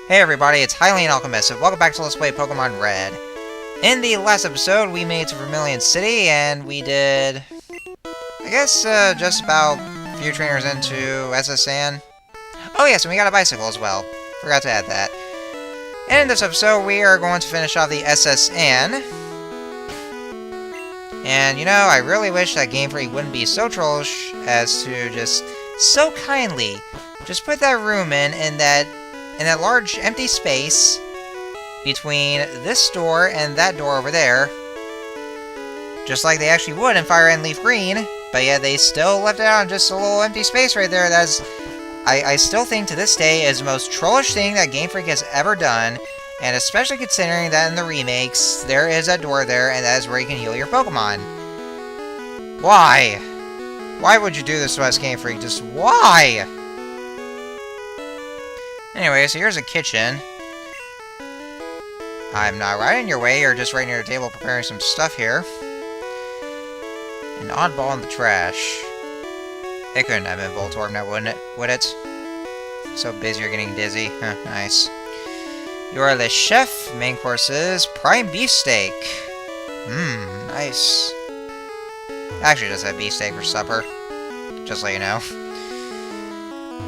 Hey everybody, it's Hylian Alchemist, and welcome back to Let's Play Pokemon Red. In the last episode, we made it to Vermilion City, and we did... I guess, just about a few trainers into SSN. Oh yes, and we got a bicycle as well. Forgot to add that. And in this episode, we are going to finish off the SSN. And, you know, I really wish that Game Freak wouldn't be so trollish as to just so kindly just put that room in that large empty space between this door and that door over there. Just like they actually would in Fire and Leaf Green, but yet they still left it out in just a little empty space right there. That's, I still think to this day is the most trollish thing that Game Freak has ever done, and especially considering that in the remakes, there is a door there, and that is where you can heal your Pokemon. Why? Why would you do this to us, Game Freak? Just why? Anyway, so here's a kitchen. I'm not right in your way, you're just right near the table preparing some stuff here. An oddball in the trash. It couldn't have been Voltorb now, wouldn't it? Would it? So busy you're getting dizzy. Huh, nice. You are the chef. Main course is prime beefsteak. Mmm, nice. Actually, just had beefsteak for supper. Just so you know.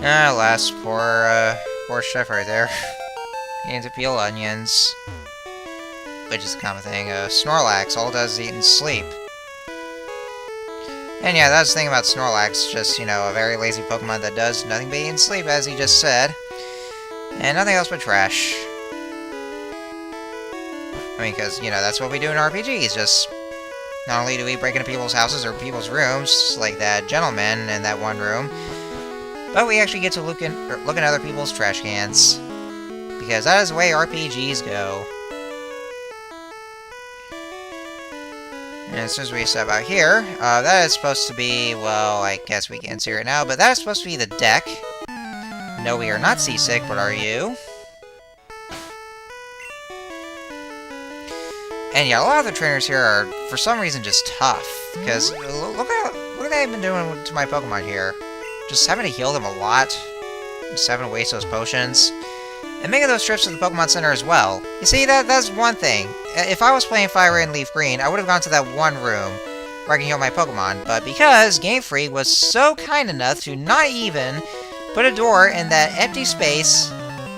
Alas, poor chef right there. He needs to peel onions. Which is a common thing. Snorlax, all it does is eat and sleep. And yeah, that's the thing about Snorlax, just, you know, a very lazy Pokemon that does nothing but eat and sleep, as he just said. And nothing else but trash. I mean, because, you know, that's what we do in RPGs, just... Not only do we break into people's houses or people's rooms, like that gentleman in that one room, but we actually get to look in other people's trash cans. Because that is the way RPGs go. And as soon as we step out here, that is supposed to be, well, I guess we can't see right now, but that is supposed to be the deck. No, we are not seasick, but are you? And yeah, a lot of the trainers here are, for some reason, just tough. Because look at what they've been doing to my Pokemon here. Just having to heal them a lot. Just having to waste those potions. And making those trips to the Pokemon Center as well. You see, that's one thing. If I was playing Fire and Leaf Green, I would have gone to that one room where I can heal my Pokemon. But because Game Freak was so kind enough to not even put a door in that empty space,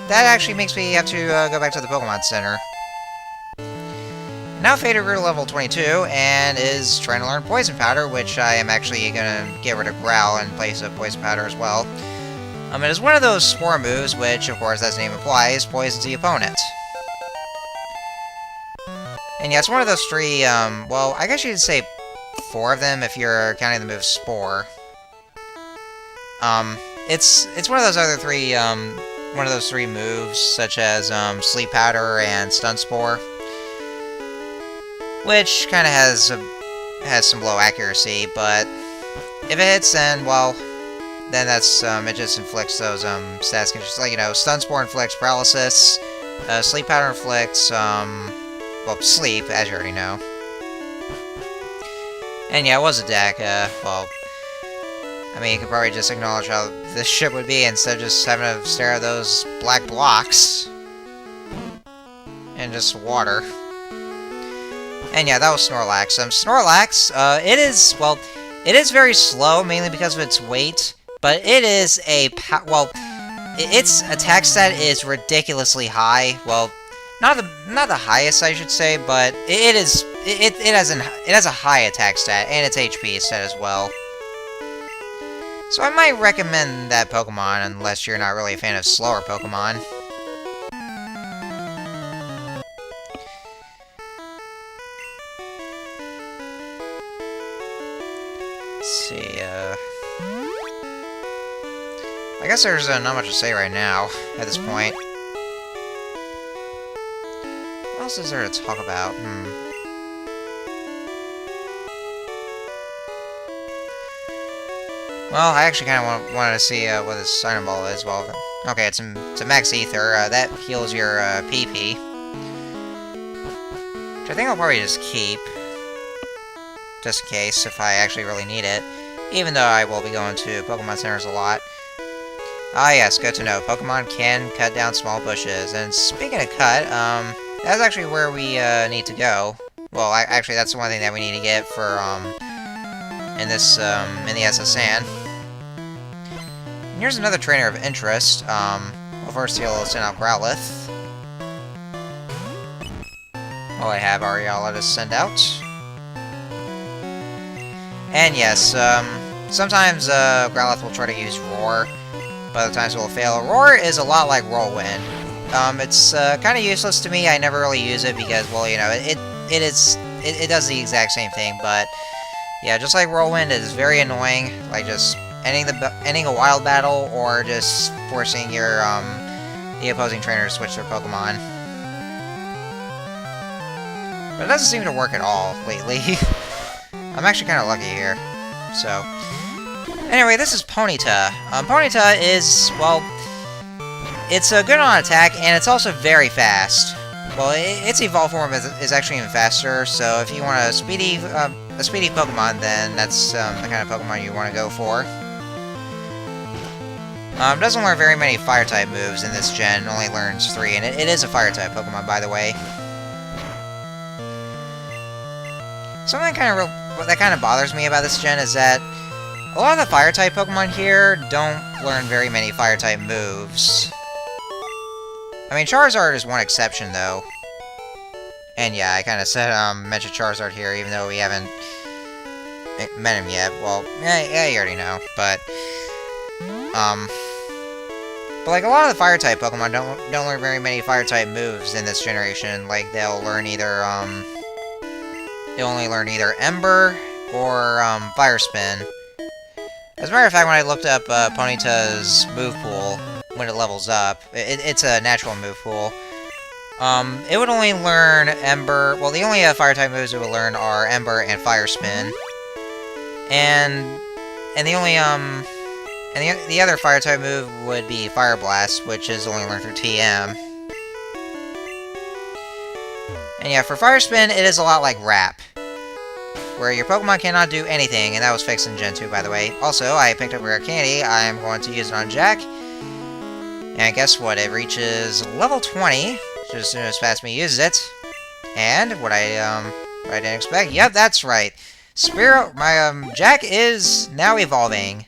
that actually makes me have to go back to the Pokemon Center. Now Fader grew to level 22, and is trying to learn Poison Powder, which I am actually going to get rid of Growl in place of Poison Powder as well. It is one of those Spore moves, which, of course, as the name implies, poisons the opponent. And yeah, it's one of those three, well, I guess you could say 4 of them if you're counting the move Spore. It's one of those other three, one of those 3 moves, such as, Sleep Powder and Stun Spore. Which kind of has some low accuracy, but if it hits, then, well, then that's, it just inflicts those, stats conditions. Like, you know, Stun Spore inflicts paralysis, Sleep Powder inflicts, well, sleep, as you already know. And yeah, it was a deck, well, I mean, you could probably just acknowledge how this shit would be instead of just having to stare at those black blocks. And just water. And yeah, that was Snorlax. Snorlax, it is very slow, mainly because of its weight, but it is its attack stat is ridiculously high. Well, not the highest, I should say, but it has a high attack stat, and its HP stat as well. So I might recommend that Pokemon, unless you're not really a fan of slower Pokemon. Let's see, I guess there's not much to say right now, at this point. What else is there to talk about? Well, I actually kind of wanted to see what this item ball is. Well, okay, it's a Max Ether. That heals your PP. Which I think I'll probably just keep. Just in case, if I actually really need it. Even though I will be going to Pokemon Centers a lot. Ah yes, good to know. Pokemon can cut down small bushes. And speaking of cut, that's actually where we need to go. Well, actually, that's the one thing that we need to get for in the SS-San. Here's another trainer of interest. Well, first he'll send out Growlithe. Well, I have Ariella to send out. And yes, sometimes Growlithe will try to use Roar, but other times it will fail. Roar is a lot like Whirlwind. It's kind of useless to me. I never really use it because, well, you know, it does the exact same thing. But yeah, just like Whirlwind, it is very annoying. Like just ending a wild battle or just forcing your the opposing trainer to switch their Pokemon. But it doesn't seem to work at all lately. I'm actually kind of lucky here. So, anyway, this is Ponyta. Ponyta is, well, it's good on attack, and it's also very fast. Well, its evolved form is actually even faster, so if you want a speedy Pokemon, then that's the kind of Pokemon you want to go for. Doesn't learn very many Fire-type moves in this gen, only learns 3, and it is a Fire-type Pokemon, by the way. Something that kind of bothers me about this gen is that a lot of the Fire-type Pokemon here don't learn very many Fire-type moves. I mean, Charizard is one exception, though. And yeah, I kind of said, mentioned Charizard here, even though we haven't met him yet. Well, yeah, you already know, but like, a lot of the Fire-type Pokemon don't learn very many Fire-type moves in this generation. Like, they'll learn either, they only learn either Ember or, Fire Spin. As a matter of fact, when I looked up, Ponyta's move pool, when it levels up, it's a natural move pool, it would only learn Ember. Well, the only Fire-type moves it would learn are Ember and Fire Spin. And the only, the other Fire-type move would be Fire Blast, which is only learned through TM. And yeah, for Fire Spin, it is a lot like Wrap, where your Pokemon cannot do anything, and that was fixed in Gen 2, by the way. Also, I picked up Rare Candy. I am going to use it on Jack. And guess what? It reaches level 20, just as soon as Fastme uses it. And what I didn't expect. Yep, that's right. Spearow, my Jack is now evolving.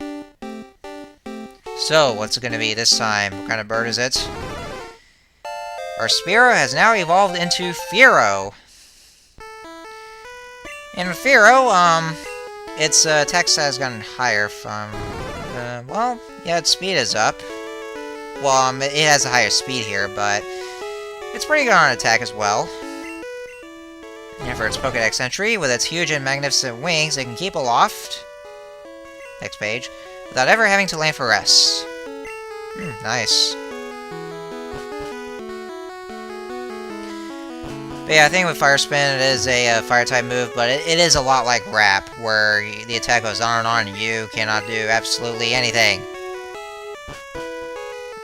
So, what's it going to be this time? What kind of bird is it? Our Spearow has now evolved into Fearow. And Fearow, its attack stat has gotten higher from, well, yeah, its speed is up. Well, it has a higher speed here, but it's pretty good on attack as well. And for its Pokédex entry, with its huge and magnificent wings, it can keep aloft, next page, without ever having to land for rest. Nice. But yeah, I think with Fire Spin, it is a Fire-type move, but it is a lot like Wrap, where the attack goes on and you cannot do absolutely anything.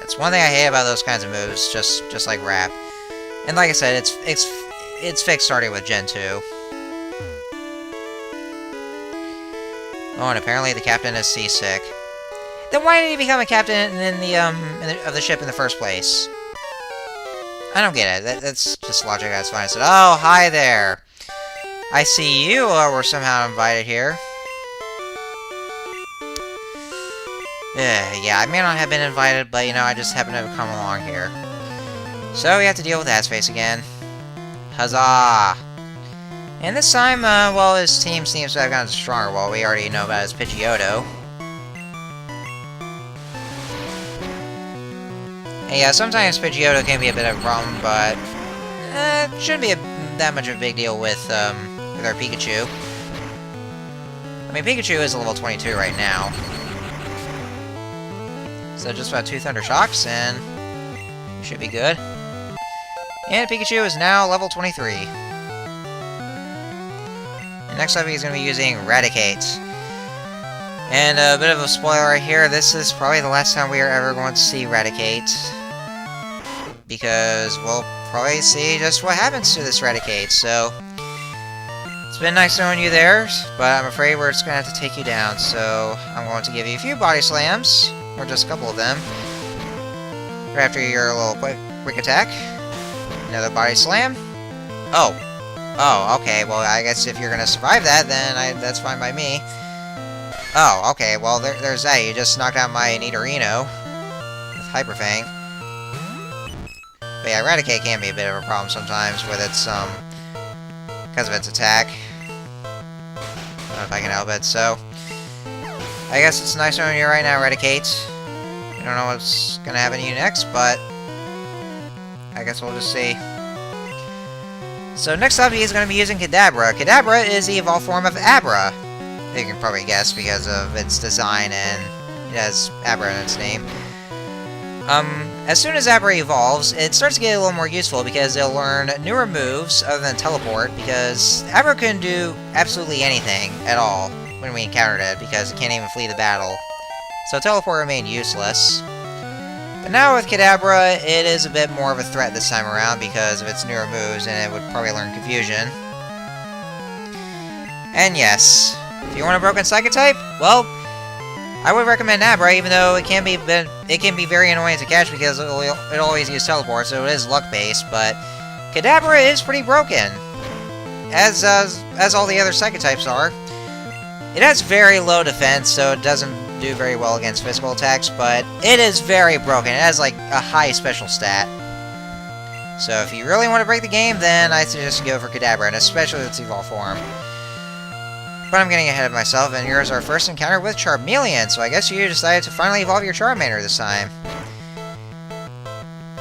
That's one thing I hate about those kinds of moves, just like Wrap. And like I said, it's fixed starting with Gen 2. Oh, and apparently the captain is seasick. Then why did he become a captain of the ship in the first place? I don't get it. That's just logic that's fine. I said, oh, hi there. I see you were somehow invited here. Yeah, I may not have been invited, but, you know, I just happened to have come along here. So we have to deal with Ass-Face again. Huzzah! And this time, well, his team seems to have gotten stronger. Well, we already know about his Pidgeotto. And yeah, sometimes Pidgeotto can be a bit of a problem, but it shouldn't be that much of a big deal with our Pikachu. I mean, Pikachu is level 22 right now. So just about 2 Thunder Shocks, and should be good. And Pikachu is now level 23. And next up, he's going to be using Raticate. And a bit of a spoiler right here, this is probably the last time we are ever going to see Raticate. Because we'll probably see just what happens to this Raticate, so... It's been nice knowing you there, but I'm afraid we're just going to have to take you down, so I'm going to give you a few body slams, or just a couple of them. after your little quick attack. Another body slam. Oh. Oh, okay. Well, I guess if you're gonna survive that, then that's fine by me. Oh, okay. Well, there's that. You just knocked out my Nidorino with Hyper Fang. But yeah, Raticate can be a bit of a problem sometimes with its, because of its attack. I don't know if I can help it, so... I guess it's nice knowing you right now, Raticate. We don't know what's gonna happen to you next, but... I guess we'll just see. So next up, he's gonna be using Kadabra. Kadabra is the evolved form of Abra. You can probably guess because of its design and it has Abra in its name. As soon as Abra evolves, it starts to get a little more useful because it'll learn newer moves other than Teleport, because Abra couldn't do absolutely anything at all when we encountered it, because it can't even flee the battle. So Teleport remained useless. But now with Kadabra, it is a bit more of a threat this time around because of its newer moves, and it would probably learn Confusion. And yes, if you want a broken Psychic type, well, I would recommend Abra, even though it can be very annoying to catch because it always uses Teleport, so it is luck-based, but Kadabra is pretty broken, as all the other Psychic types are. It has very low defense, so it doesn't do very well against physical attacks, but it is very broken. It has, like, a high special stat. So if you really want to break the game, then I suggest you go for Kadabra, and especially its evolved form. But I'm getting ahead of myself, and here's our first encounter with Charmeleon, so I guess you decided to finally evolve your Charmander this time.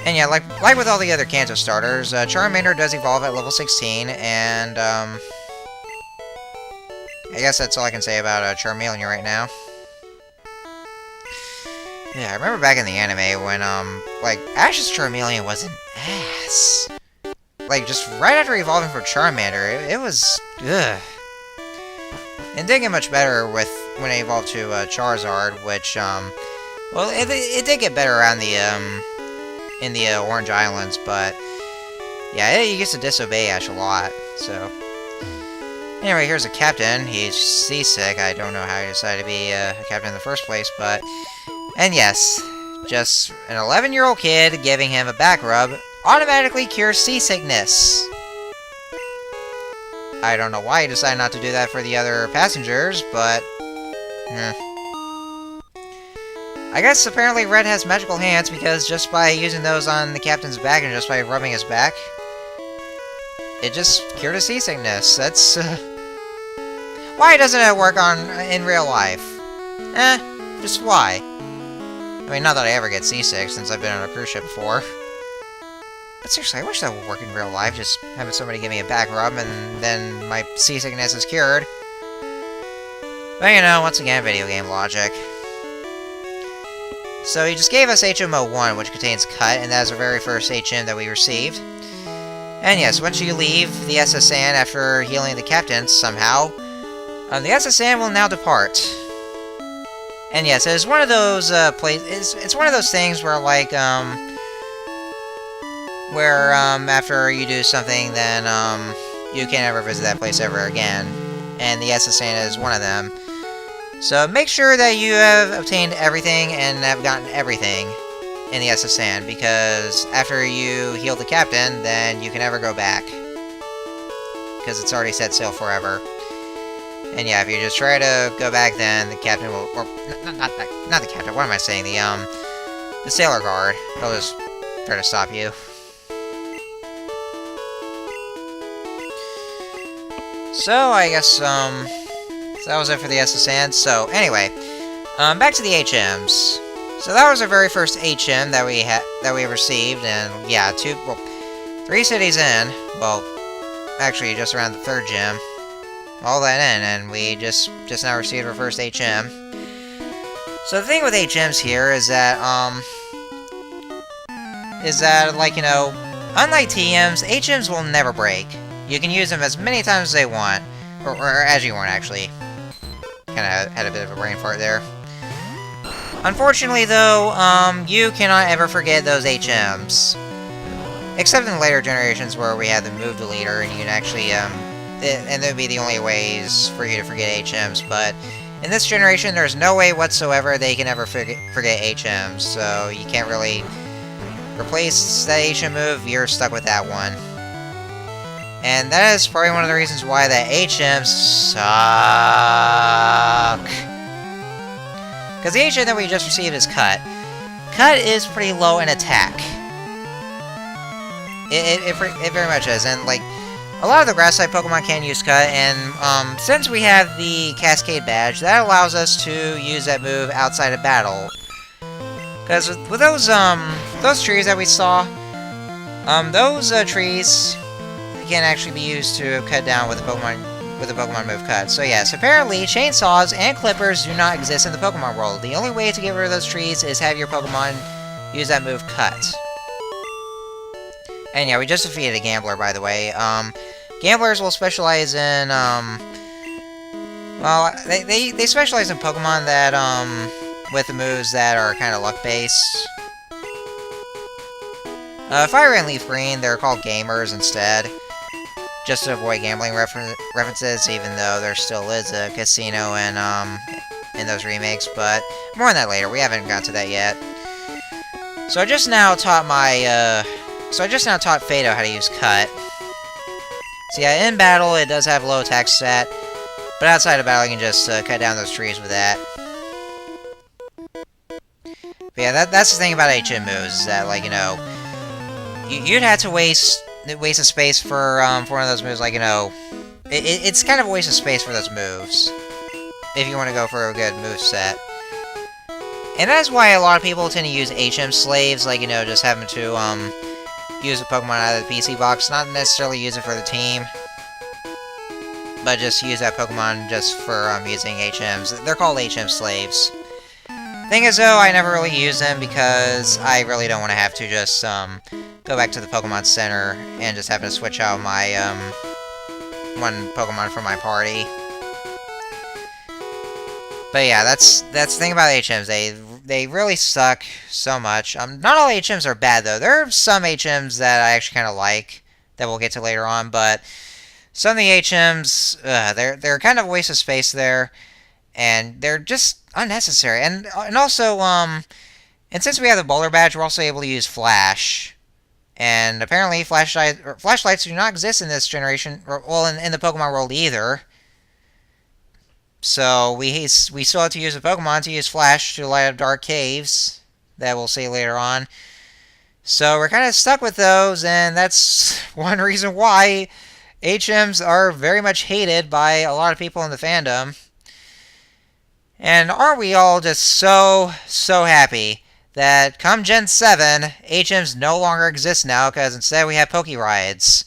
And yeah, like with all the other Kanto starters, Charmander does evolve at level 16, and, I guess that's all I can say about Charmeleon right now. Yeah, I remember back in the anime when, like, Ash's Charmeleon was an ass. Like, just right after evolving for Charmander, it was, ugh. It didn't get much better when it evolved to Charizard, which, well, it did get better around the, in the Orange Islands, but, yeah, it used to disobey Ash a lot, so. Anyway, here's a captain. He's seasick. I don't know how he decided to be a captain in the first place, but, and yes, just an 11-year-old kid giving him a back rub automatically cures seasickness. I don't know why he decided not to do that for the other passengers, but... I guess apparently Red has magical hands, because just by using those on the captain's back and just by rubbing his back, it just cured his seasickness. That's... Why doesn't it work in real life? Just why? I mean, not that I ever get seasick, since I've been on a cruise ship before. But seriously, I wish that would work in real life, just having somebody give me a back rub and then my seasickness is cured. But you know, once again, video game logic. So he just gave us HM01, which contains Cut, and that is our very first HM that we received. And yes, once you leave the SSN after healing the captain somehow, the SSN will now depart. And yes, it is one of those it's one of those things where, like, after you do something, then, you can't ever visit that place ever again. And the SSN is one of them. So make sure that you have obtained everything and have gotten everything in the SSN, because after you heal the captain, then you can never go back. Because it's already set sail forever. And yeah, if you just try to go back, then the captain will, or, not the captain, what am I saying, the sailor guard, he'll just try to stop you. So, I guess, so that was it for the SSN. So, anyway, back to the HMs. So that was our very first HM that we received, and yeah, 3 cities in, well, actually just around the 3rd gym, all that in, and we just now received our first HM. So the thing with HMs here is that, like, you know, unlike TMs, HMs will never break. You can use them as many times as they want, or as you want, actually. Kinda had a bit of a brain fart there. Unfortunately, though, you cannot ever forget those HMs. Except in later generations where we had the move deleter, and you can actually, and that would be the only ways for you to forget HMs, but in this generation, there's no way whatsoever they can ever forget HMs, so you can't really replace that HM move, you're stuck with that one. And that is probably one of the reasons why that HMs suck. Because the HM that we just received is Cut. Cut is pretty low in attack. It very much is, and like, a lot of the grass-type Pokemon can use Cut, and since we have the Cascade badge, that allows us to use that move outside of battle. Because with those trees that we saw, those trees can actually be used to cut down with the Pokemon move Cut. So yes, apparently chainsaws and clippers do not exist in the Pokemon world. The only way to get rid of those trees is have your Pokemon use that move Cut. And yeah, we just defeated a Gambler, by the way. Gamblers will specialize in, well, they specialize in Pokemon that, with the moves that are kind of luck-based. Fire and Leaf Green, they're called Gamers instead. Just to avoid gambling references, even though there still is a casino in those remakes, but more on that later. We haven't got to that yet. So I just now taught Fado how to use Cut. So yeah, in battle it does have low attack stat, but outside of battle you can just cut down those trees with that. But yeah, that's the thing about HM moves, is that, like, you know, you'd have to waste a space for one of those moves, like, you know, it's kind of a waste of space for those moves, if you want to go for a good move set. And that's why a lot of people tend to use HM slaves, like, you know, just having to, use a Pokemon out of the PC box, not necessarily use it for the team, but just use that Pokemon just for, using HMs. They're called HM slaves. Thing is, though, I never really use them because I really don't want to have to just, go back to the Pokemon Center and just having to switch out my, one Pokemon from my party. But yeah, that's the thing about HMs. They really suck so much. Not all HMs are bad, though. There are some HMs that I actually kind of like, that we'll get to later on, but some of the HMs, they're kind of a waste of space there, and they're just unnecessary. And also, and since we have the Bowler Badge, we're also able to use Flash. And apparently, flashlights do not exist in this generation, well, in the Pokemon world either. So we still have to use a Pokemon to use Flash to light up dark caves, that we'll see later on. So we're kind of stuck with those, and that's one reason why HMs are very much hated by a lot of people in the fandom. And aren't we all just so happy that come Gen 7, HMs no longer exist now, because instead we have Poke Rides.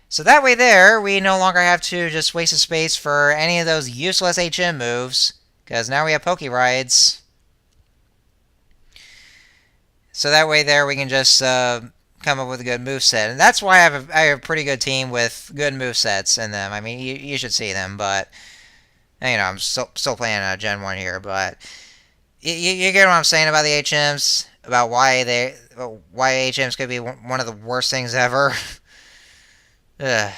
So that way there, we no longer have to just waste a space for any of those useless HM moves, because now we have Poke Rides. So that way there, we can just come up with a good moveset. And that's why I have a pretty good team with good movesets in them. I mean, you should see them, but, you know, I'm still playing Gen 1 here, but you get what I'm saying about the HMs, about why HMs could be one of the worst things ever. Ugh.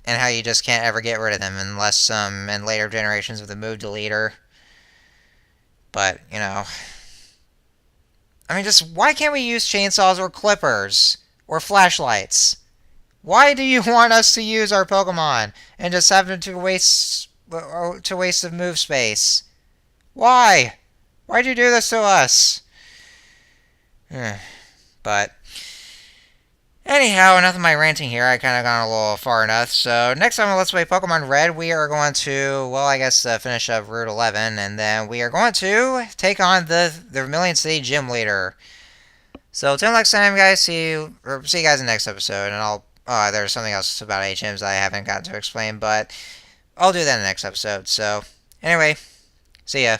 And how you just can't ever get rid of them unless in later generations of the move deleter. But, you know, I mean, just why can't we use chainsaws or clippers or flashlights? Why do you want us to use our Pokemon and just have them to waste the move space? Why? Why'd you do this to us? But anyhow, enough of my ranting here. I kind of gone a little far enough. So next time on Let's Play Pokemon Red, we are going to, well, I guess finish up Route 11, and then we are going to take on the Vermilion City Gym Leader. So until next time, guys, see you guys in the next episode, and I'll, there's something else about HMs I haven't gotten to explain, but I'll do that in the next episode. So anyway, see ya.